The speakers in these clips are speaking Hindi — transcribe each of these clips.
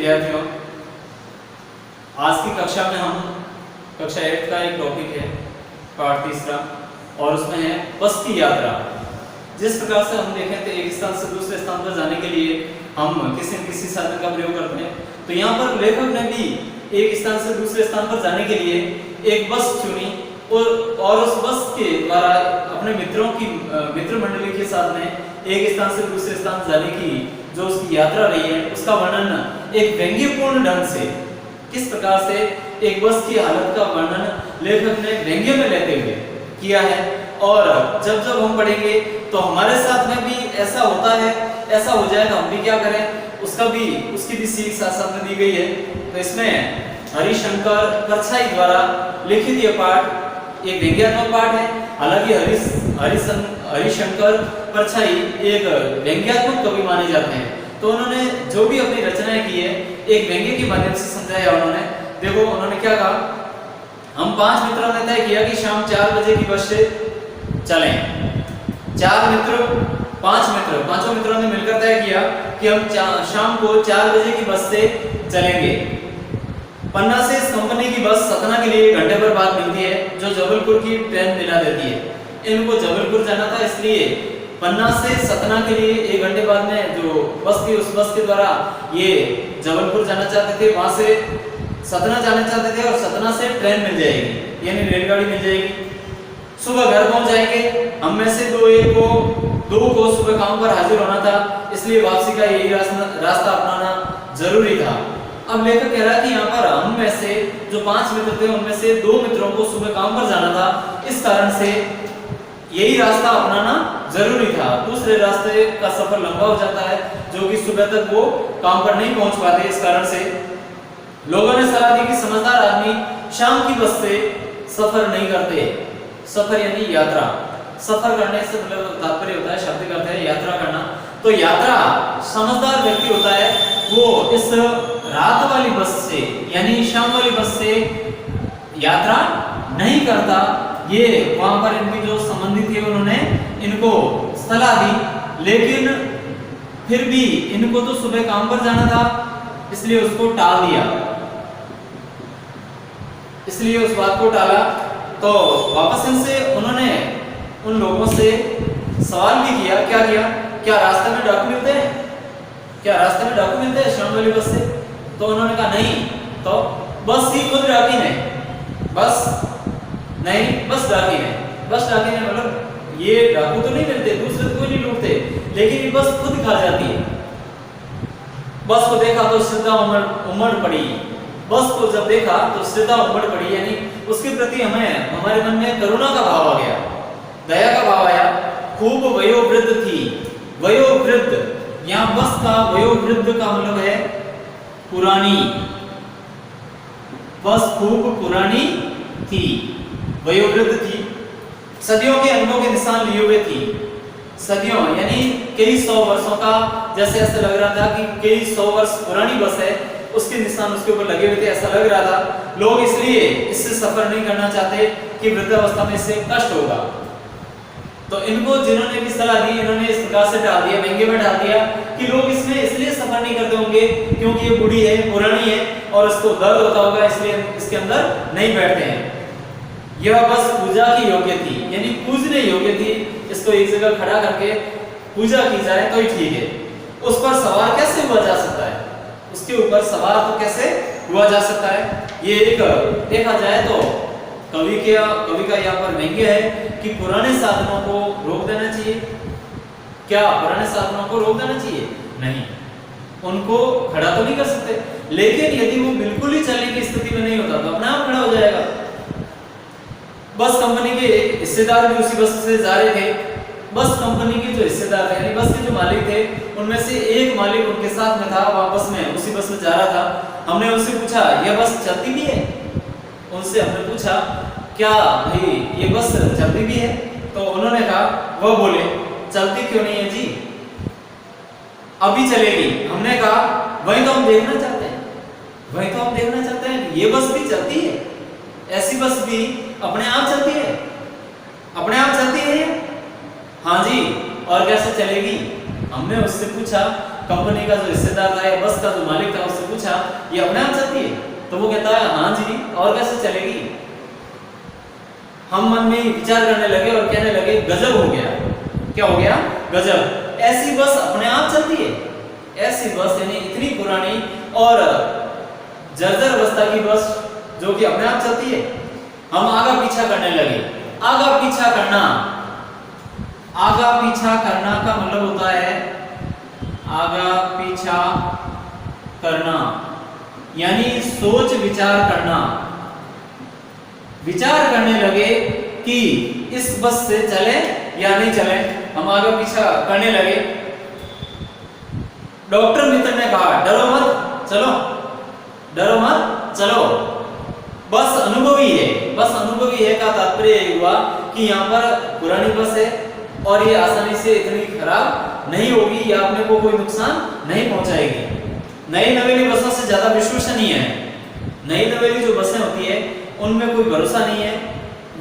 विद्यार्थियों, आज की कक्षा में हम कक्षा 8 का एक टॉपिक है पाठ तीसरा और उसमें है बस की यात्रा। जिस प्रकार से हम देखें तो एक स्थान से दूसरे स्थान पर जाने के लिए हम किसी न किसी साधन का प्रयोग करते हैं, तो यहाँ पर लेखक ने भी एक स्थान से दूसरे स्थान पर जाने के लिए एक बस चुनी और उस बस के द्वारा अपने मित्र मंडली के साथ में एक स्थान से दूसरे स्थान जाने की जो उसकी यात्रा रही है उसका वर्णन एक व्यंग्यपूर्ण ढंग से, किस प्रकार से एक बस की हालत का वर्णन लेखक ने व्यंग्य में लेते हुए किया है। और जब जब हम पढ़ेंगे तो हमारे साथ में भी ऐसा होता है, ऐसा हो जाए तो हम भी क्या करें, उसकी भी सीख साथ साथ में दी गई है। तो इसमें हरिशंकर परछाई द्वारा लिखित यह पाठ एक व्यंग्यात्मक पाठ है। हालांकि हरिशंकर परछाई एक व्यंग्यात्मक कवि माने जाते हैं, तो उन्होंने जो भी अपनी रचनाएं की है एक व्यंग्य के माध्यम से समझाया। उन्होंने उन्होंने क्या कहा, हम 5 मित्रों ने तय किया कि शाम 4 बजे की बस से चलें। 5 मित्रों ने मिलकर तय किया कि हम शाम को 4 बजे की बस से चलेंगे। पन्ना से इस कंपनी की बस सतना के लिए 1 घंटे पर बाद मिलती है, जो जबलपुर की ट्रेन मिला देती है। इनको जबलपुर जाना था, इसलिए पन्ना से सतना के लिए 1 घंटे बाद में जो बस थी उस बस के द्वारा ये जबलपुर जाना चाहते थे, वहां से सतना जाना चाहते थे और सतना से ट्रेन मिल जाएगी यानी रेलगाड़ी मिल जाएगी। सुबह घर पहुंच जाएंगे। हम में से दो को सुबह काम पर हाजिर होना था, इसलिए वापसी का यही रास्ता अपनाना जरूरी था। अब लेखक कह रहा है कि यहाँ पर हम में से जो 5 मित्र थे उनमें से 2 मित्रों को सुबह काम पर जाना था, इस कारण से यही रास्ता अपनाना जरूरी था। दूसरे रास्ते का सफर लंबा हो जाता है, जो कि सुबह तक वो काम पर नहीं पहुंच पाते। इस कारण से लोगों ने सलाह दी कि समझदार आदमी शाम की बस से सफर नहीं करते। सफर यानी यात्रा, सफर करने से मतलब तात्पर्य होता है, शब्द का अर्थ है यात्रा करना। तो यात्रा समझदार व्यक्ति होता है वो इस रात वाली बस से यानी शाम वाली बस से यात्रा नहीं करता। ये वहां पर इनकी जो संबंधी थे उन्होंने इनको सलाह दी, लेकिन फिर भी इनको तो सुबह काम पर जाना था, इसलिए उसको टाल दिया, इसलिए उस बात को टाला। तो वापस इनसे उन्होंने उन लोगों से सवाल भी किया, क्या रास्ते में डाकू मिलते हैं, शाम वाली बस से? तो उन्होंने कहा नहीं। तो बस ही खुद डाकी ने, बस डाकी ने मतलब ये डाकू तो नहीं मिलते, दूसरे तो कोई नहीं लूटते, लेकिन ये बस खुद खा जाती है। बस को देखा तो श्रद्धा उमड़ पड़ी, बस को जब देखा तो श्रद्धा उमड़ पड़ी, यानी उसके प्रति हमारे मन में करुणा का भाव आ गया, दया का भाव आया। खूब वयोवृद्ध थी, वयोवृद्ध यहाँ बस का वयोवृद्ध का मतलब है पुरानी, बस खूब पुरानी थी, वयोवृद्ध थी, सदियों के अनुभव के निशान लिए हुए थी। सदियों यानी कई 100 वर्षों का, जैसे ऐसा लग रहा था कि कई 100 वर्ष पुरानी बस है, उसके निशान उसके ऊपर लगे हुए थे, ऐसा लग रहा था। लोग इसलिए इससे सफर नहीं करना चाहते कि वृद्धावस्था में इससे कष्ट होगा। तो इनको जिन्होंने भी सलाह दी, इन्होंने इस प्रकार से डाल दिया, व्यंग्य में डाल दिया कि लोग इसमें इसलिए सफर नहीं करते होंगे क्योंकि ये बूढ़ी है, पुरानी है और इसको दर्द होता होगा, इसलिए इसके अंदर नहीं बैठते हैं। यह बस पूजा की योग्य थी, यानी पूजने योग्य थी, इसको एक जगह खड़ा करके पूजा की जाए तो ही ठीक है। उस पर सवार कैसे हुआ जा सकता है, उसके ऊपर सवार तो कैसे हुआ जा सकता है? ये एक देखा जाए तो कवि का यहाँ पर व्यंग्य है कि पुराने साधनों को रोक देना चाहिए। क्या पुराने साधनों को रोक देना चाहिए? नहीं, उनको खड़ा तो नहीं कर सकते, लेकिन यदि वो बिल्कुल ही चलने की स्थिति में नहीं होता तो अपने आप खड़ा हो जाएगा। बस कंपनी के हिस्सेदार भी उसी बस से जा रहे थे। बस कंपनी के जो हिस्सेदार थे यानी बस के जो मालिक थे, उनमें से एक मालिक उनके साथ में था, वह बस में उसी बस में जा रहा था। हमने उनसे पूछा यह बस चलती भी है? उनसे हमने पूछा क्या भाई ये बस चलती भी है? तो उन्होंने कहा, वह बोले चलती क्यों नहीं है जी, अभी चलेगी। हमने कहा वही तो हम देखना चाहते हैं, ये बस भी चलती है, ऐसी बस भी अपने आप चलती है? हाँ जी, और कैसे चलेगी? हमने उससे पूछा, कंपनी का जो हिस्सेदार था या बस का जो मालिक था उससे पूछा पूछा ये अपने आप चलती है? तो वो कहता है हाँ जी, और कैसे चलेगी। हम मन में विचार करने लगे और कहने लगे गजब हो गया। क्या हो गया? गजब। ऐसी बस अपने आप चलती है? ऐसी बस यानी इतनी पुरानी और जर्जर अवस्था की बस जो कि अपने आप चलती है। हम आगा पीछा करने लगे। आगा पीछा करना, आगा पीछा करना का मतलब होता है आगा पीछा करना यानी सोच विचार करना। विचार करने लगे कि इस बस से चले या नहीं चले, हम आगे पीछा करने लगे। डॉक्टर मित्र ने कहा डरो मत चलो, डरो मत चलो, बस अनुभवी है। बस अनुभवी है का तात्पर्य यह हुआ कि यहाँ पर पुरानी बस है और ये आसानी से इतनी खराब नहीं होगी या अपने को कोई नुकसान नहीं पहुंचाएगी। नई नवेली बसों से ज्यादा विश्वसनीय है। नई नवेली जो बसें होती है उनमें कोई भरोसा नहीं है,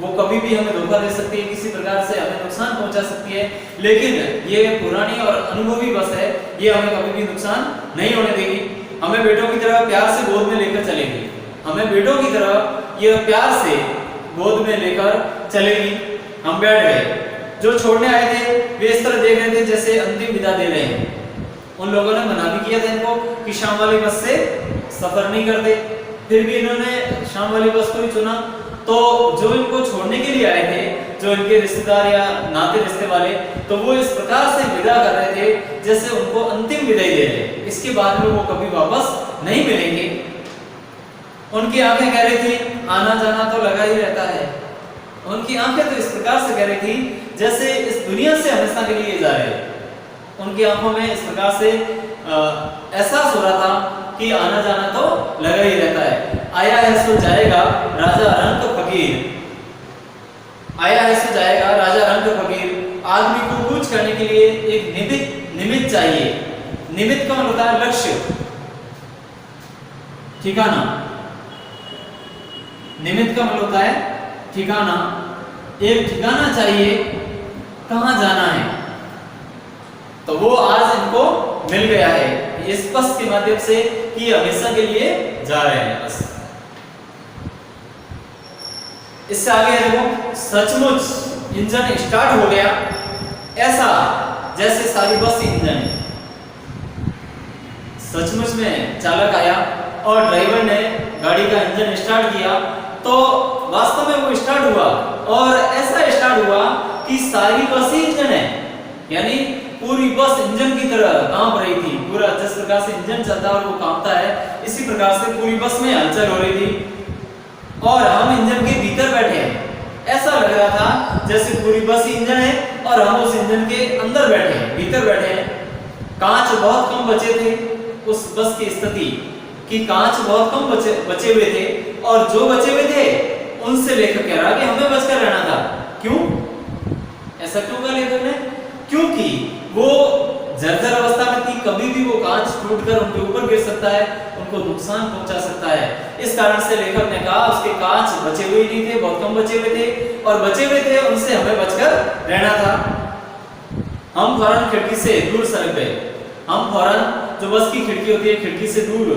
वो कभी भी हमें धोखा दे सकती है, किसी प्रकार से हमें नुकसान पहुंचा सकती है। लेकिन ये पुरानी और अनुभवी बस है, ये हमें कभी भी नुकसान नहीं होने देगी। हमें बेटों की तरह प्यार से गोद में लेकर चलेगी। हमें बेटों की तरह ये प्यार से गोद में लेकर चलेगी। हम बैठ गए। जो छोड़ने आए थे वे इस तरह देख रहे थे जैसे अंतिम विदा दे रहे हैं। उन लोगों ने मना भी किया था इनको कि शाम वाली बस से सफर नहीं करते, फिर भी इन्होंने शाम वाली बस को ही चुना। तो जो इनको छोड़ने के लिए आए थे, जो इनके रिश्तेदार या नाते रिश्ते वाले, तो वो इस प्रकार से विदा कर रहे थे जैसे उनको अंतिम विदाई दे रहे, इसके बाद में वो कभी वापस नहीं मिलेंगे। उनकी आंखें कह रही थी आना जाना तो लगा ही रहता है। उनकी आंखें तो इस प्रकार से कह रही थी जैसे इस दुनिया से हमेशा के लिए जा रहे। उनकी आंखों में इस प्रकार से एहसास हो रहा था कि आना जाना तो लगा ही रहता है। आया है सो जाएगा राजा रंग फकीर, आया है सो जाएगा राजा रंग फकीर। आदमी को कुछ करने के लिए एक निमित्त चाहिए। निमित्त का मतलब होता है लक्ष्य, ठिकाना। निमित्त का मतलब होता है ठिकाना। एक ठिकाना चाहिए कहां जाना है, तो वो आज इनको मिल गया है इस बस के माध्यम से कि हमेशा के लिए जा रहे हैं बस। इससे आगे देखो, सचमुच इंजन स्टार्ट हो गया, ऐसा जैसे सारी बस इंजन है। सचमुच में चालक आया और ड्राइवर ने गाड़ी का इंजन स्टार्ट किया, तो वास्तव में वो स्टार्ट हुआ और ऐसा स्टार्ट हुआ कि सारी बस ही इंजन है, यानी पूरी बस इंजन की तरह कांप रही थी। पूरा जिस प्रकार से इंजन चलता है और वो कांपता है, इसी प्रकार से पूरी बस में हलचल हो रही थी और हम इंजन के भीतर बैठे हैं। ऐसा लग रहा था जैसे पूरी बस इंजन है और हम उस इंजन के अंदर बैठे हैं, भीतर बैठे हैं। कांच बहुत कम बचे थे। उस बस की स्थिति कि कांच बहुत कम बचे हुए थे और जो बचे हुए थे उनसे लेखक कह रहा कि हमें बचकर रहना था। क्यों? ऐसा क्यों कहा लेखक ने? क्योंकि वो जर्जर अवस्था में थी, कभी भी वो कांच टूटकर उनके ऊपर गिर सकता है, उनको नुकसान पहुंचा सकता है। इस कारण से लेखक ने कहा उसके कांच बचे हुए नहीं थे, बहुत कम बचे हुए थे और बचे हुए थे उनसे हमें बचकर रहना था। हम फौरन खिड़की से दूर सरक गए। हम फौरन जो बस की खिड़की होती है खिड़की से दूर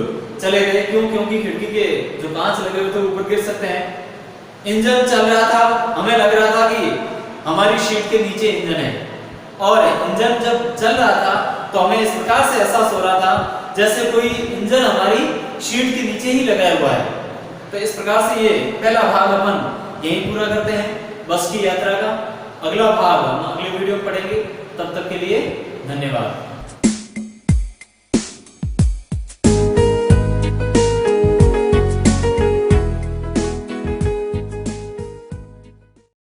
चले गए। क्यों? क्योंकि खिड़की के जो कांच लगे हुए थे ऊपर गिर सकते हैं। इंजन चल रहा था, हमें लग रहा था कि हमारी सीट के नीचे इंजन है और इंजन जब चल रहा था तो हमें इस प्रकार से एहसास हो रहा था जैसे कोई इंजन हमारी सीट के नीचे ही लगाया हुआ है। तो इस प्रकार से ये पहला भाग अपन यहीं पूरा करते हैं बस की यात्रा का। अगला भाग हम अगले वीडियो में पढ़ेंगे। तब तक के लिए धन्यवाद।